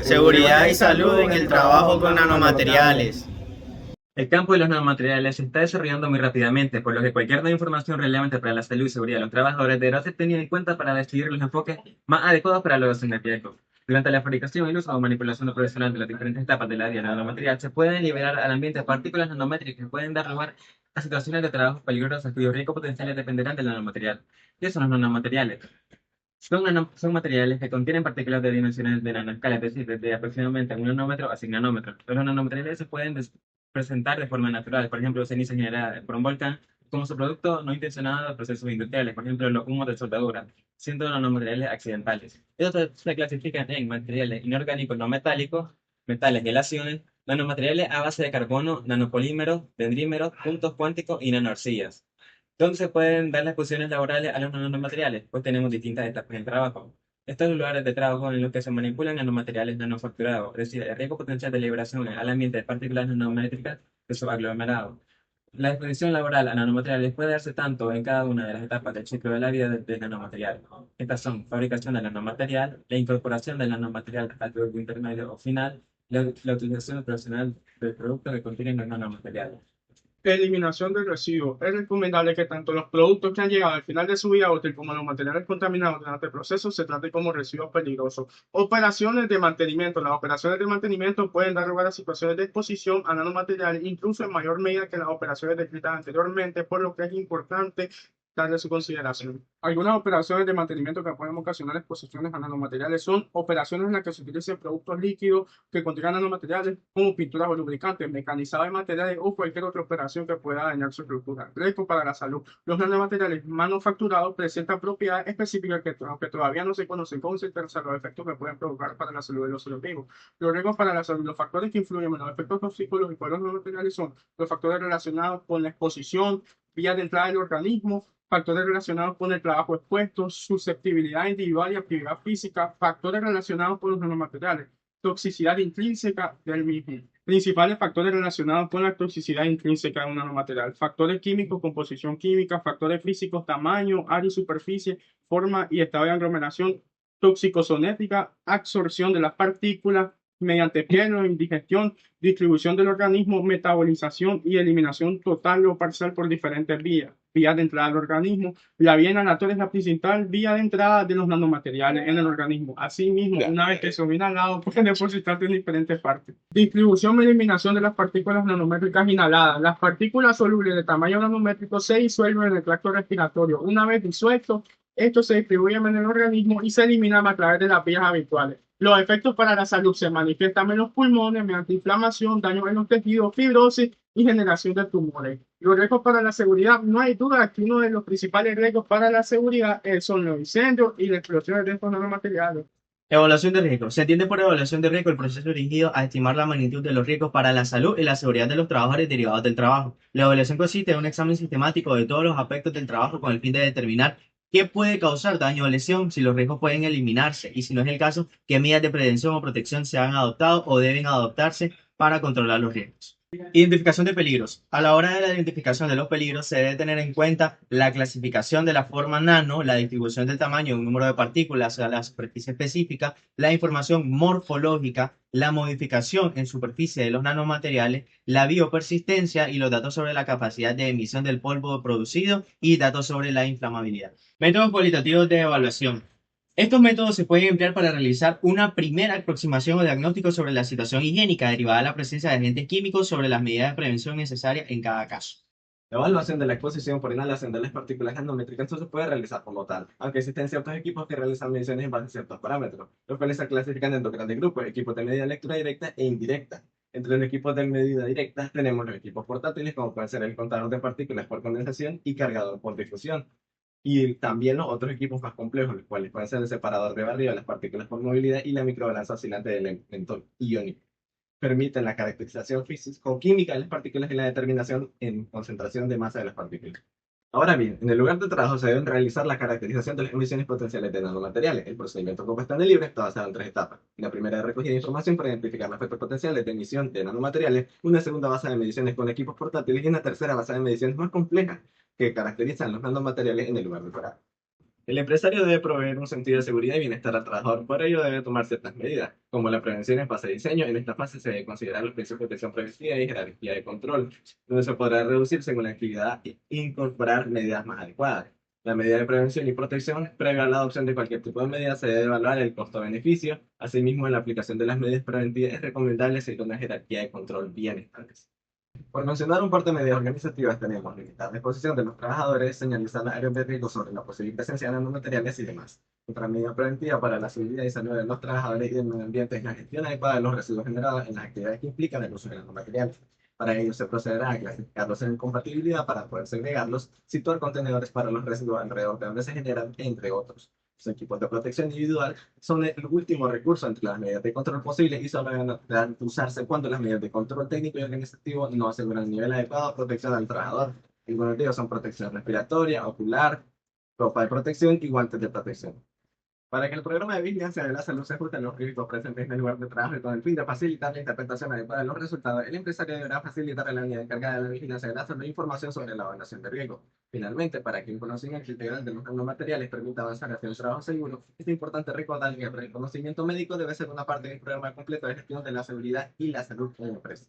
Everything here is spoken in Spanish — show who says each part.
Speaker 1: Seguridad y salud en el trabajo con nanomateriales.
Speaker 2: El campo de los nanomateriales se está desarrollando muy rápidamente, por lo que cualquier nueva información relevante para la salud y seguridad de los trabajadores deberá ser tenida en cuenta para decidir los enfoques más adecuados para la evaluación del riesgo. Durante la fabricación, el uso o manipulación profesional de las diferentes etapas del área nanomaterial, se pueden liberar al ambiente partículas nanométricas que pueden dar lugar a situaciones de trabajo peligrosas cuyos riesgos potenciales dependerán del nanomaterial. ¿Qué son los nanomateriales? Son materiales que contienen partículas de dimensiones de nanoescala, es decir, desde aproximadamente 1 nanómetro a 100 nanómetros. Los nanomateriales se pueden presentar de forma natural, por ejemplo, ceniza generada por un volcán, como su producto no intencionado de procesos industriales, por ejemplo, los humos de soldadura, siendo nanomateriales accidentales. Estos se clasifican en materiales inorgánicos no metálicos, metales y elaciones, nanomateriales a base de carbono, nanopolímeros, dendrímeros, puntos cuánticos y nanoarcillas. ¿Dónde se pueden dar las posiciones laborales a los nanomateriales? Pues tenemos distintas etapas en trabajo. Estos lugares de trabajo en los que se manipulan nanomateriales nanofacturados, es decir, el riesgo potencial de liberación al ambiente de partículas nanométricas de su aglomerado. La exposición laboral a nanomateriales puede darse tanto en cada una de las etapas del ciclo de la vida del nanomaterial. Estas son fabricación del nanomaterial, la incorporación del nanomaterial al producto intermedio o final, la utilización profesional del producto que contiene los nanomateriales.
Speaker 3: Eliminación de residuos. Es recomendable que tanto los productos que han llegado al final de su vida útil como los materiales contaminados durante el proceso se traten como residuos peligrosos. Operaciones de mantenimiento. Las operaciones de mantenimiento pueden dar lugar a situaciones de exposición a nanomateriales, incluso en mayor medida que las operaciones descritas anteriormente, por lo que es importante darle su consideración. Algunas operaciones de mantenimiento que pueden ocasionar exposiciones a nanomateriales son operaciones en las que se utilicen productos líquidos que contengan nanomateriales como pinturas o lubricantes, mecanizado de materiales o cualquier otra operación que pueda dañar su estructura. Riesgo para la salud. Los nanomateriales manufacturados presentan propiedades específicas que todavía no se conocen con certeza los efectos que pueden provocar para la salud de los seres vivos. Los riesgos para la salud. Los factores que influyen en los efectos toxicológicos de los nanomateriales son los factores relacionados con la exposición, vías de entrada del organismo, factores relacionados con el trabajo expuesto, susceptibilidad individual y actividad física, factores relacionados con los nanomateriales, toxicidad intrínseca del mismo. Principales factores relacionados con la toxicidad intrínseca de un nanomaterial: factores químicos, composición química; factores físicos, tamaño, área y superficie, forma y estado de aglomeración; toxicosonética, absorción de las partículas mediante piel o indigestión; distribución del organismo; metabolización y eliminación total o parcial por diferentes vías. Vías de entrada al organismo. La vía inhalatoria es la principal vía de entrada de los nanomateriales en el organismo. Asimismo, una vez que son inhalados, pueden depositarse en diferentes partes. Distribución y eliminación de las partículas nanométricas inhaladas. Las partículas solubles de tamaño nanométrico se disuelven en el tracto respiratorio. Una vez disueltos, estos se distribuyen en el organismo y se eliminan a través de las vías habituales. Los efectos para la salud se manifiestan en los pulmones mediante inflamación, daño en los tejidos, fibrosis y generación de tumores. Los riesgos para la seguridad. No hay duda que uno de los principales riesgos para la seguridad son los incendios y las explosiones de estos nanomateriales.
Speaker 1: Evaluación de riesgo. Se entiende por evaluación de riesgo el proceso dirigido a estimar la magnitud de los riesgos para la salud y la seguridad de los trabajadores derivados del trabajo. La evaluación consiste en un examen sistemático de todos los aspectos del trabajo con el fin de determinar qué puede causar daño o lesión, si los riesgos pueden eliminarse y, si no es el caso, qué medidas de prevención o protección se han adoptado o deben adoptarse para controlar los riesgos. Identificación de peligros. A la hora de la identificación de los peligros se debe tener en cuenta la clasificación de la forma nano, la distribución del tamaño y un número de partículas a la superficie específica, la información morfológica, la modificación en superficie de los nanomateriales, la biopersistencia y los datos sobre la capacidad de emisión del polvo producido y datos sobre la inflamabilidad. Métodos cualitativos de evaluación. Estos métodos se pueden emplear para realizar una primera aproximación o diagnóstico sobre la situación higiénica derivada de la presencia de agentes químicos, sobre las medidas de prevención necesarias en cada caso.
Speaker 4: La evaluación de la exposición por inhalación de las partículas nanométricas no se puede realizar como tal, aunque existen ciertos equipos que realizan mediciones en base a ciertos parámetros, los cuales se clasifican en dos grandes grupos: equipos de medida de lectura directa e indirecta. Entre los equipos de medida directa tenemos los equipos portátiles, como pueden ser el contador de partículas por condensación y cargador por difusión. Y también los otros equipos más complejos, los cuales pueden ser el separador de barrido de las partículas por movilidad y la microbalanza oscilante del elemento iónico. Permiten la caracterización físico-química de las partículas y la determinación en concentración de masa de las partículas. Ahora bien, en el lugar de trabajo se deben realizar la caracterización de las emisiones potenciales de nanomateriales. El procedimiento, como está en el libro, está basado en tres etapas. La primera es recogida de información para identificar los efectos potenciales de emisión de nanomateriales, una segunda basada en mediciones con equipos portátiles y una tercera basada en mediciones más complejas que caracterizan los nanomateriales en el lugar de trabajo. El empresario debe proveer un sentido de seguridad y bienestar al trabajador, por ello debe tomar ciertas medidas, como la prevención en fase de diseño. En esta fase se debe considerar los principios de protección preventiva y jerarquía de control, donde se podrá reducir según la actividad e incorporar medidas más adecuadas. La medida de prevención y protección, previa a la adopción de cualquier tipo de medida, se debe evaluar el costo-beneficio. Asimismo, en la aplicación de las medidas preventivas es recomendable seguir una jerarquía de control bien establecida. Por mencionar un par de medidas organizativas, tenemos limitar la exposición de los trabajadores, señalizar áreas de riesgo sobre la posible presencia de nanomateriales y demás. Otra medida preventiva para la seguridad y salud de los trabajadores y del medio ambiente es la gestión adecuada de los residuos generados en las actividades que implican el uso de nanomateriales. Para ello se procederá a clasificarlos en compatibilidad para poder segregarlos, situar contenedores para los residuos alrededor de donde se generan, entre otros. Los equipos de protección individual son el último recurso entre las medidas de control posibles y solo deben usarse cuando las medidas de control técnico y organizativo no aseguran un nivel adecuado de protección al trabajador. Algunos de ellos son protección respiratoria, ocular, ropa de protección y guantes de protección. Para que el programa de vigilancia de la salud se ajuste a los riesgos presentes en el lugar de trabajo y con el fin de facilitar la interpretación adecuada de los resultados, el empresario deberá facilitar a la unidad encargada de la vigilancia de la salud información sobre la evaluación de riesgo. Finalmente, para que un conocimiento integral de los nanomateriales permita avanzar hacia un trabajo seguro, es importante recordar que el reconocimiento médico debe ser una parte del programa completo de gestión de la seguridad y la salud en la empresa.